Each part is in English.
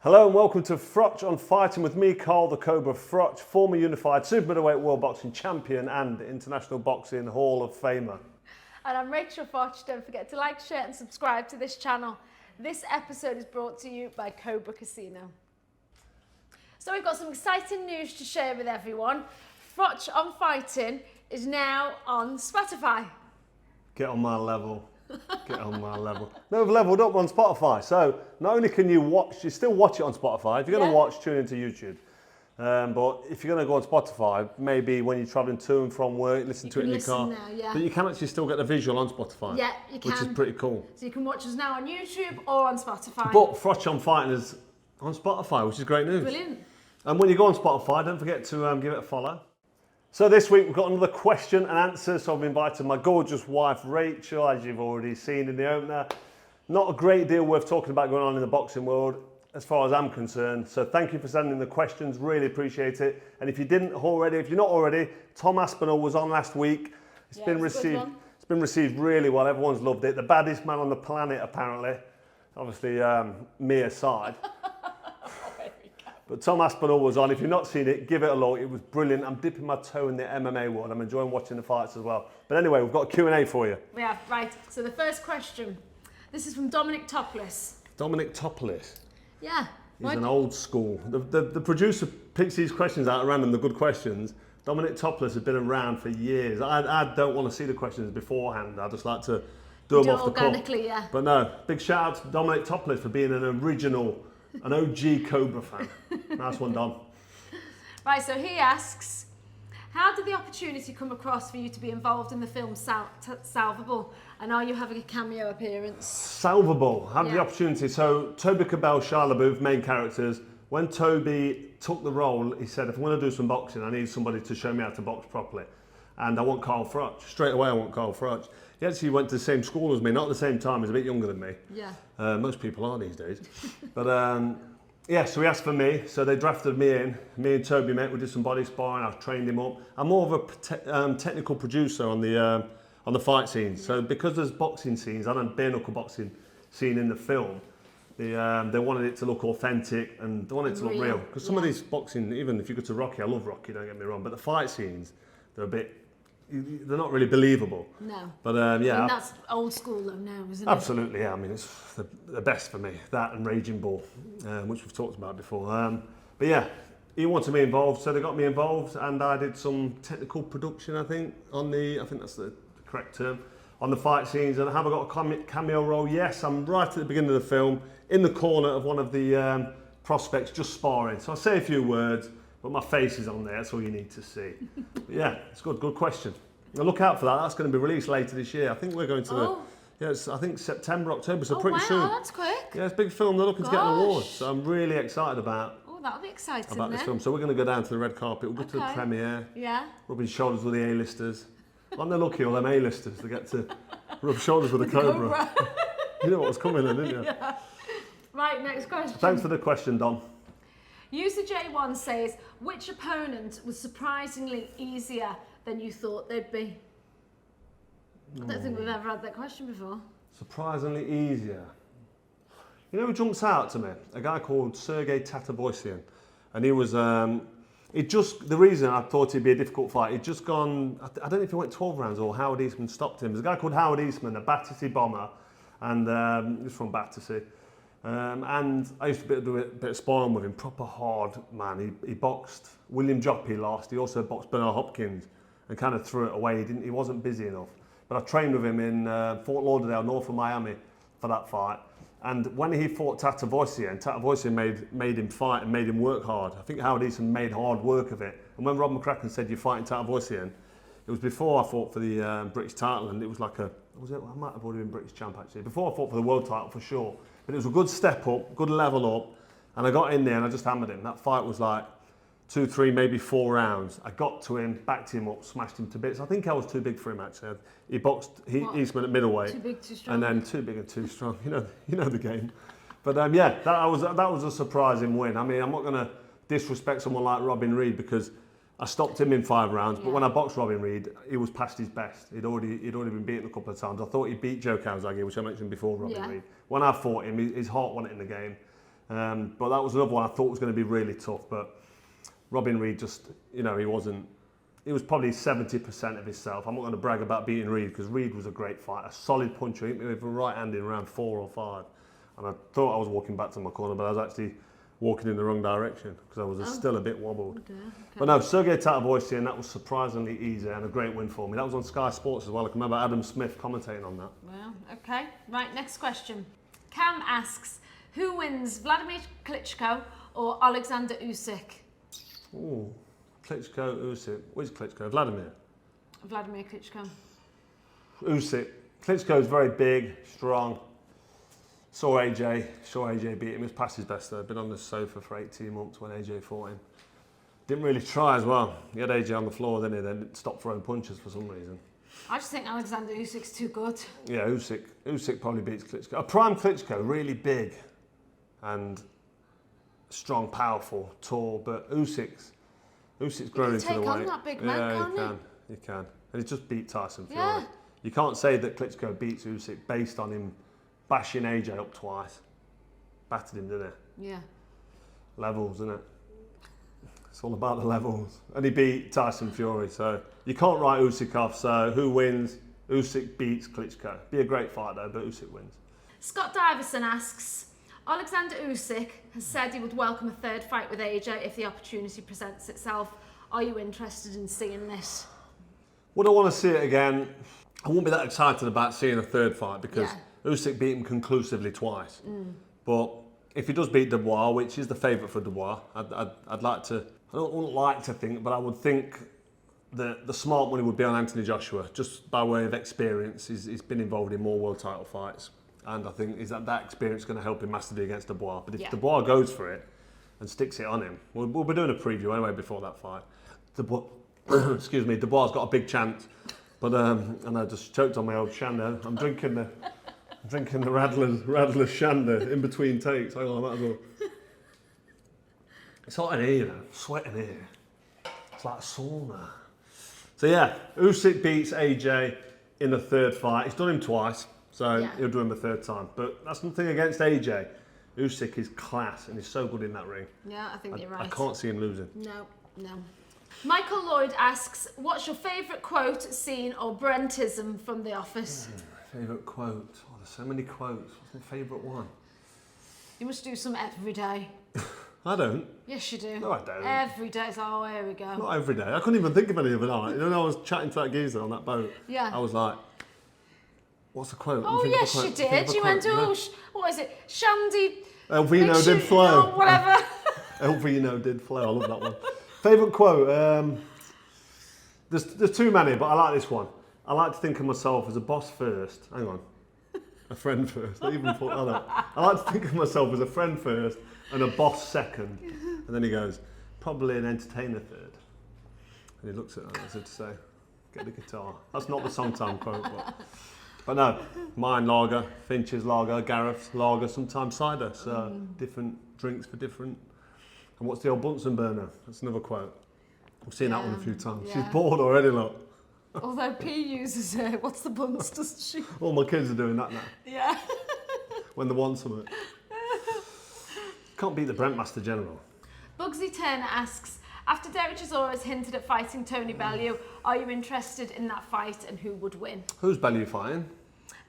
Hello and welcome to Froch on Fighting with me, Carl the Cobra Froch, former unified super middleweight world boxing champion and International Boxing Hall of Famer. And I'm Rachel Froch. Don't forget to like, share and subscribe to this channel. This episode is brought to you by Cobra Casino. So we've got some exciting news to share with everyone. Froch on Fighting is now on Spotify. Get on my level. Get on my level. No, we've leveled up on Spotify. So not only can you watch, you still watch it on Spotify. If you're going to watch, tune into YouTube. But if you're going to go on Spotify, maybe when you're travelling to and from work, listen to it in your car. Now, But you can actually still get the visual on Spotify. Yeah, you can. Which is pretty cool. So you can watch us now on YouTube or on Spotify. But Froch on Fighting is on Spotify, which is great news. Brilliant. And when you go on Spotify, don't forget to give it a follow. So this week we've got another question and answer. So I've invited my gorgeous wife, Rachel, as you've already seen in the opener. Not a great deal worth talking about going on in the boxing world, as far as I'm concerned. So thank you for sending the questions, really appreciate it. And if you're not already, Tom Aspinall was on last week. It's been received really well. Everyone's loved it. The baddest man on the planet, apparently. Obviously, me aside. But Tom Aspinall was on. If you've not seen it, give it a look. It was brilliant. I'm dipping my toe in the MMA world. I'm enjoying watching the fights as well. But anyway, we've got a Q&A for you. We have, right. So the first question. This is from Dominic Topless. Dominic Topless. Yeah. He's an old school. The producer picks these questions out at random, the good questions. Dominic Topless has been around for years. I don't want to see the questions beforehand. I just like to do them off the cuff. Organically, yeah. But no, big shout out to Dominic Topless for being an original, an OG Cobra fan. Nice one, Dom. Right, so he asks, how did the opportunity come across for you to be involved in the film Salvable? And are you having a cameo appearance? Salvable. Had the opportunity. So Toby Cabell, Shia LaBeouf, main characters. When Toby took the role, he said, if I'm going to do some boxing, I need somebody to show me how to box properly. And I want Carl Froch. Straight away, I want Carl Froch. He actually went to the same school as me, not at the same time. He's a bit younger than me. Yeah. Most people are these days. But yeah, so he asked for me. So they drafted me in. Me and Toby met. We did some body sparring. I trained him up. I'm more of a technical producer on the fight scenes. So because there's boxing scenes, I don't bare knuckle boxing scene in the film. They wanted it to look authentic and they wanted it to look real. Because some of these boxing, even if you go to Rocky, I love Rocky, don't get me wrong, but the fight scenes, they're not really believable. No. But yeah. And that's old school though now, isn't it? Absolutely, yeah. I mean, it's the best for me. That and Raging Bull, which we've talked about before. But yeah, he wanted me involved, so they got me involved, and I did some technical production, I think that's the correct term, on the fight scenes. And have I got a cameo role? Yes, I'm right at the beginning of the film, in the corner of one of the prospects, just sparring. So I say a few words, but my face is on there, that's all you need to see. But yeah, it's good question. Now look out for that, that's going to be released later this year. I think we're going to I think September, October, so pretty soon. Oh, that's quick. Yeah, it's a big film, they're looking to get an award, so I'm really excited about that'll be exciting about this film. So we're going to go down to the red carpet, we'll go to the premiere, rubbing shoulders with the A-listers. Aren't they lucky, all them A-listers, they get to rub shoulders with the Cobra. You know what was coming then, didn't you? Yeah. Right, next question. Thanks for the question, Dom. User J1 says, which opponent was surprisingly easier than you thought they'd be? I don't think we've ever had that question before. Surprisingly easier. You know who jumps out to me? A guy called Sergey Tatavoisian. And he was, the reason I thought he'd be a difficult fight, he'd just gone, I don't know if he went 12 rounds or Howard Eastman stopped him. There's a guy called Howard Eastman, a Battersea bomber, and he's from Battersea. And I used to do a bit of sparring with him, proper hard man. He boxed William Joppy last. He also boxed Bernard Hopkins and kind of threw it away. He wasn't busy enough. But I trained with him in Fort Lauderdale, north of Miami, for that fight. And when he fought Tatavoisian made him fight and made him work hard. I think Howard Eastman made hard work of it. And when Rob McCracken said you're fighting Tatavoisian, it was before I fought for the British title, and it was like I might have already been British champ actually. Before I fought for the world title for sure. But it was a good step up, good level up, and I got in there and I just hammered him. That fight was like 2, 3, maybe 4 rounds. I got to him, backed him up, smashed him to bits. I think I was too big for him actually. He boxed Eastman at middleweight. Too big, too strong. And then too big and too strong. You know the game. But yeah, that was a surprising win. I mean, I'm not going to disrespect someone like Robin Reid because I stopped him in 5 rounds, but when I boxed Robin Reid, he was past his best. He'd already been beaten a couple of times. I thought he beat Joe Calzaghe, which I mentioned before, Robin Reid. When I fought him, his heart won it in the game. But that was another one I thought was going to be really tough. But Robin Reed just, he wasn't. He was probably 70% of himself. I'm not going to brag about beating Reed because Reed was a great fighter, a solid puncher. He hit me with a right hand in round 4 or 5. And I thought I was walking back to my corner, but I was actually walking in the wrong direction because I was still a bit wobbled. Okay. But no, Sergey Tatavoisian, that was surprisingly easy and a great win for me. That was on Sky Sports as well. I can remember Adam Smith commentating on that. Well, okay. Right, next question. Cam asks, who wins, Vladimir Klitschko or Alexander Usyk? Ooh, Klitschko, Usyk. Which Klitschko? Vladimir Klitschko. Usyk. Klitschko's very big, strong. Saw AJ beat him. He was past his best though. Been on the sofa for 18 months when AJ fought him. Didn't really try as well. He had AJ on the floor, then he stopped throwing punches for some reason. I just think Alexander Usyk's too good. Yeah, Usyk probably beats Klitschko. A prime Klitschko, really big and strong, powerful, tall, but Usyk's grown into the weight. Take on that big man, can't he? He can. And he just beat Tyson Fury. Yeah. You can't say that Klitschko beats Usyk based on him bashing AJ up twice. Battered him, didn't he? Yeah. Levels, isn't it? It's all about the levels. And he beat Tyson Fury, so you can't write Usyk off. So who wins? Usyk beats Klitschko. Be a great fight though, but Usyk wins. Scott Diverson asks, Alexander Usyk has said he would welcome a third fight with AJ if the opportunity presents itself. Are you interested in seeing this? Would I want to see it again? I won't be that excited about seeing a third fight because Usyk beat him conclusively twice. But if he does beat Dubois, which is the favourite for Dubois, I'd like to. I wouldn't like to think, but I would think that the smart money would be on Anthony Joshua, just by way of experience. He's been involved in more world title fights, and I think that experience going to help him massively against Dubois. But if Dubois goes for it and sticks it on him, we'll be doing a preview anyway before that fight. Dubois, excuse me, Dubois has got a big chance, but and I just choked on my old Shanda. I'm drinking the Radler Shanda in between takes. Hang on, I might as well. It's hot in here, you know, sweating here. It's like a sauna. So yeah, Usyk beats AJ in the third fight. He's done him twice, so he'll do him a third time. But that's nothing against AJ. Usyk is class and he's so good in that ring. Yeah, I think you're right. I can't see him losing. No. Michael Lloyd asks, what's your favourite quote, scene or Brentism from The Office? Favourite quote? Oh, there's so many quotes. What's my favourite one? You must do some every day. I don't. Yes, you do. No, I don't. Every day. It's like, oh, here we go. Not every day. I couldn't even think of any of it. You know, when I was chatting to that geezer on that boat, I was like, what's the quote? Oh, yes, you did. You went, what is it? Shandy. El Vino did flow. Oh, whatever. El Vino did flow. I love that one. Favourite quote? There's too many, but I like this one. I like to think of myself as a boss first. Hang on. A friend first. I like to think of myself as a friend first and a boss second. And then he goes, probably an entertainer third. And he looks at that as if to say, get the guitar. That's not the song-time quote, but no. Mine lager, Finch's lager, Gareth's lager, sometimes cider. So different drinks for different. And what's the old Bunsen burner? That's another quote. I've seen that one a few times. Yeah. She's bored already, look. Although P uses it, what's the buns, doesn't she? All my kids are doing that now. Yeah. When they want something. Can't beat the Brent Master General. Bugsy Turner asks, after Derek Chisora has hinted at fighting Tony Bellew, are you interested in that fight and who would win? Who's Bellew fighting?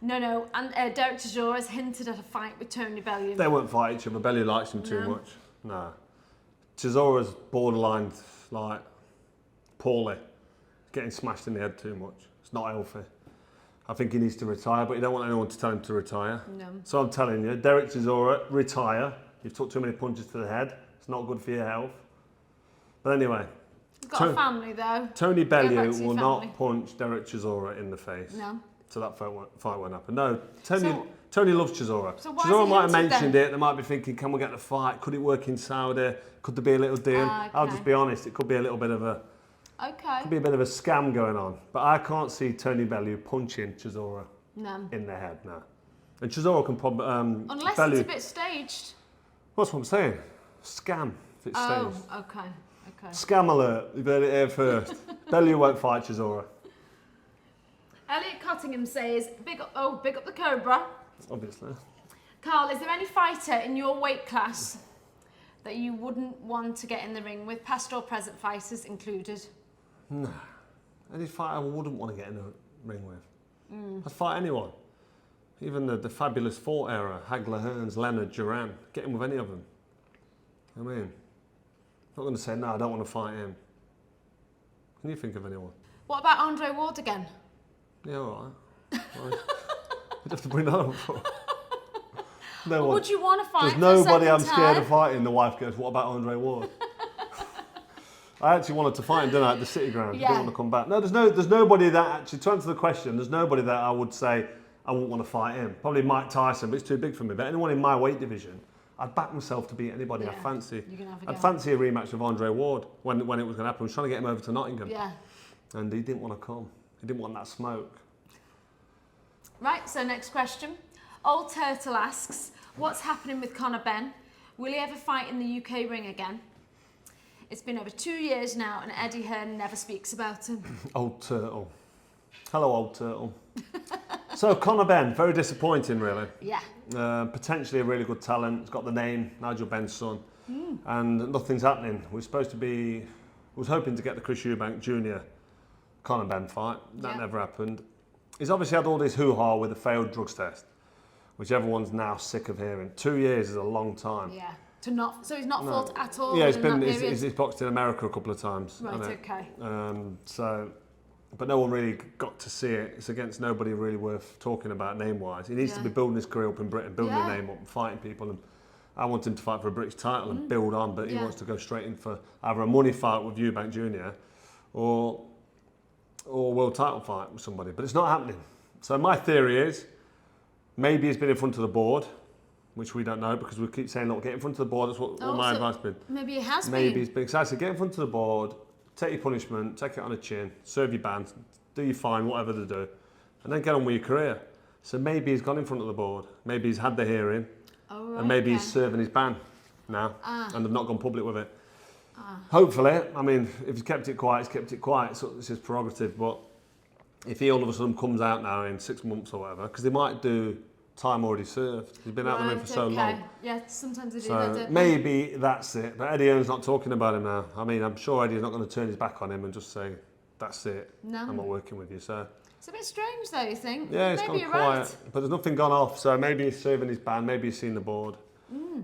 No, and Derek Chisora has hinted at a fight with Tony Bellew. They won't fight each other. Bellew likes him too much. No. Chisora's borderline, like, poorly. Getting smashed in the head too much. It's not healthy. I think he needs to retire, but you don't want anyone to tell him to retire. No. So I'm telling you, Derek Chisora, retire. You've took too many punches to the head. It's not good for your health. But anyway. He's got a family though. Tony Bellew will not punch Derek Chisora in the face. No. So that fight won't happen. No, Tony loves Chisora. So Chisora might have mentioned it. They might be thinking, can we get the fight? Could it work in Saudi? Could there be a little deal? Okay. I'll just be honest, it could be a little bit of a could be a bit of a scam going on. But I can't see Tony Bellew punching Chisora in the head, no. And Chisora can probably... unless it's a bit staged. That's what I'm saying. Scam if it's staged. Oh, okay. Scam alert. You've heard it here first. Bellew won't fight Chisora. Elliot Cottingham says, big up the Cobra. Obviously. Carl, is there any fighter in your weight class that you wouldn't want to get in the ring with, past or present fighters included? No. Any fighter I wouldn't want to get in the ring with. I'd fight anyone. Even the fabulous Fort era, Hagler, Hearns, Leonard, Duran. Get in with any of them. I mean, I'm not going to say, no, I don't want to fight him. Can you think of anyone? What about Andre Ward again? Yeah, all right. You'd have to bring that up for. No one. Would you want to fight? There's for nobody a I'm second scared time? of fighting. The wife goes, what about Andre Ward? I actually wanted to fight him, didn't I, at the City Ground. Yeah. I didn't want to come back. No, there's nobody that actually, to answer the question, there's nobody that I would say I wouldn't want to fight him. Probably Mike Tyson, but it's too big for me. But anyone in my weight division, I'd back myself to beat anybody I Yeah. fancy. You can have a I'd go. fancy a rematch with Andre Ward when it was going to happen. I was trying to get him over to Nottingham. Yeah. And he didn't want to come. He didn't want that smoke. Right, so next question. Old Turtle asks, what's happening with Conor Benn? Will he ever fight in the UK ring again? It's been over 2 years now and Eddie Hearn never speaks about him. Old Turtle. Hello, Old Turtle. So, Conor Benn, very disappointing, really. Yeah. Potentially a really good talent. He's got the name, Nigel Benn's son. And nothing's happening. Was hoping to get the Chris Eubank Jr. Conor Benn fight. That Yeah. never happened. He's obviously had all this hoo-ha with a failed drugs test, which everyone's now sick of hearing. 2 years is a long time. Yeah. So he's not fought at all Yeah, in that period? he's boxed in America a couple of times. Right, hasn't it? okay. But no one really got to see it. It's against nobody really worth talking about name-wise. He needs to be building his career up in Britain, building a name up and fighting people. And I want him to fight for a British title and build on, but he wants to go straight in for either a money fight with Eubank Jr. or a world title fight with somebody. But it's not happening. So my theory is maybe he's been in front of the board, which we don't know because we keep saying, look, get in front of the board. That's what my advice has been. Maybe he has Maybe been. he's been excited. Get in front of the board, take your punishment, take it on the chin, serve your ban, do your fine, whatever they do, and then get on with your career. So maybe he's gone in front of the board. Maybe he's had the hearing, and maybe he's serving his ban now, and they've not gone public with it. Hopefully, I mean, if he's kept it quiet, he's kept it quiet. So it's his prerogative. But if he all of a sudden comes out now in 6 months or whatever, because they might do time already served. He's been out the ring for so long. Yeah, sometimes they do So that, don't they? maybe that's it. But Eddie Hearn's not talking about him now. I mean, I'm sure Eddie's not going to turn his back on him and just say, that's it. No. I'm not working with you. So It's a bit strange though, you think? yeah, it's Maybe gone you're quiet. right. But there's nothing gone off. So maybe he's serving his ban. Maybe he's seen the board.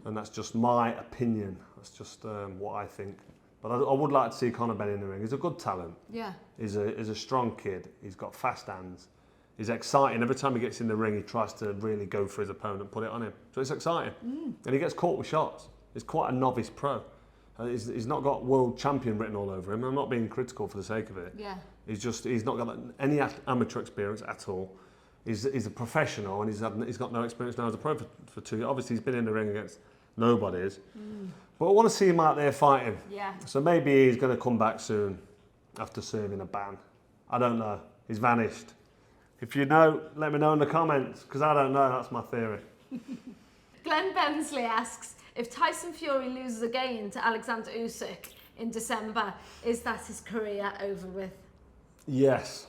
And that's just my opinion. That's just what I think. But I would like to see Conor Benn in the ring. He's a good talent. Yeah. He's a strong kid. He's got fast hands. He's exciting. Every time he gets in the ring, he tries to really go for his opponent, put it on him. So it's exciting. And he gets caught with shots. He's quite a novice pro. He's not got world champion written all over him. I'm not being critical for the sake of it. Yeah. He's not got any amateur experience at all. He's a professional and he's got no experience now as a pro for 2 years. Obviously, he's been in the ring against nobodies. But I want to see him out there fighting. Yeah. So maybe he's going to come back soon after serving a ban. I don't know. He's vanished. If you know, let me know in the comments, because I don't know. That's my theory. Glenn Bensley asks, if Tyson Fury loses again to Alexander Usyk in December, is that his career over with? Yes.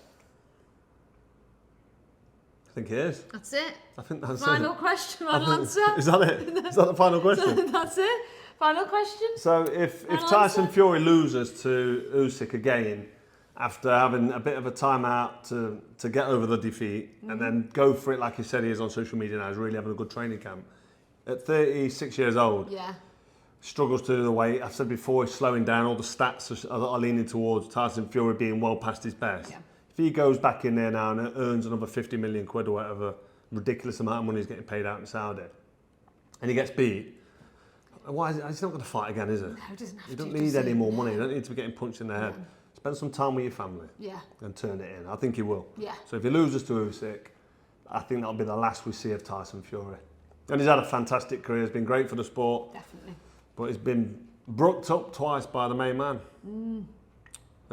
I think it is. That's it. I think that's Final it. question, final answer. Is that it? Is that the final question? That's it. Final question. So if Final Tyson answer? Fury loses to Usyk again, after having a bit of a timeout to get over the defeat and then go for it like he said he is on social media now, he's really having a good training camp. At 36 years old, Yeah. struggles to do the weight. I've said before, he's slowing down. All the stats are leaning towards Tyson Fury being well past his best. Yeah. If he goes back in there now and earns another 50 million quid or whatever, ridiculous amount of money he's getting paid out in Saudi, and he gets beat, why is he's not going to fight again, is it? No, he doesn't have You to. don't does need he? any more money. You don't need to be getting punched in the head. No. Spend some time with your family Yeah. and turn it in. I think he will. Yeah. So if he loses to Usyk, I think that'll be the last we see of Tyson Fury. And he's had a fantastic career. He's been great for the sport, Definitely. but he's been brooked up twice by the main man. And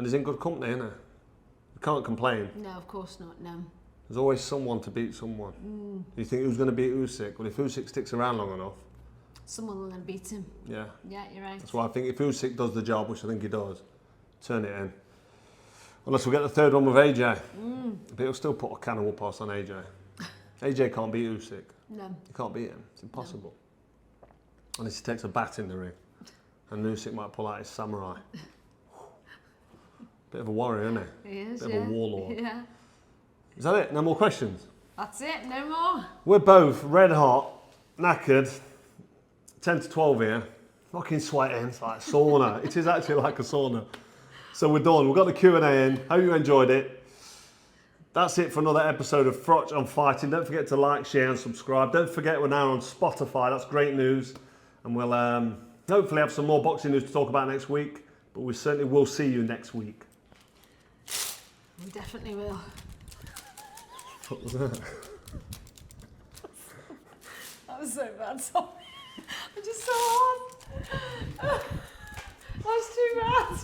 he's in good company, isn't he? You can't complain. No, of course not. No. There's always someone to beat someone. You think who's going to beat Usyk? Well, if Usyk sticks around long enough, Someone will then beat him. yeah. Yeah, you're right. That's why I think if Usyk does the job, which I think he does, turn it in. Unless we get the third one with AJ. But he'll still put a can of whoop-ass on AJ. AJ can't beat Usyk. No. You can't beat him. It's impossible. Unless he takes a bat in the ring. And Usyk might pull out his samurai. Bit of a warrior, isn't he? He is, Bit of a warlord. Yeah. Is that it? No more questions? That's it, no more. We're both red hot, knackered, 10 to 12 here. Fucking sweating. It's like a sauna. It is actually like a sauna. So we're done. We've got the Q&A in. Hope you enjoyed it. That's it for another episode of Froch on Fighting. Don't forget to like, share and subscribe. Don't forget we're now on Spotify. That's great news. And we'll hopefully have some more boxing news to talk about next week. But we certainly will see you next week. We definitely will. What was that? That was so bad, sorry. I'm just so hard. That was too bad.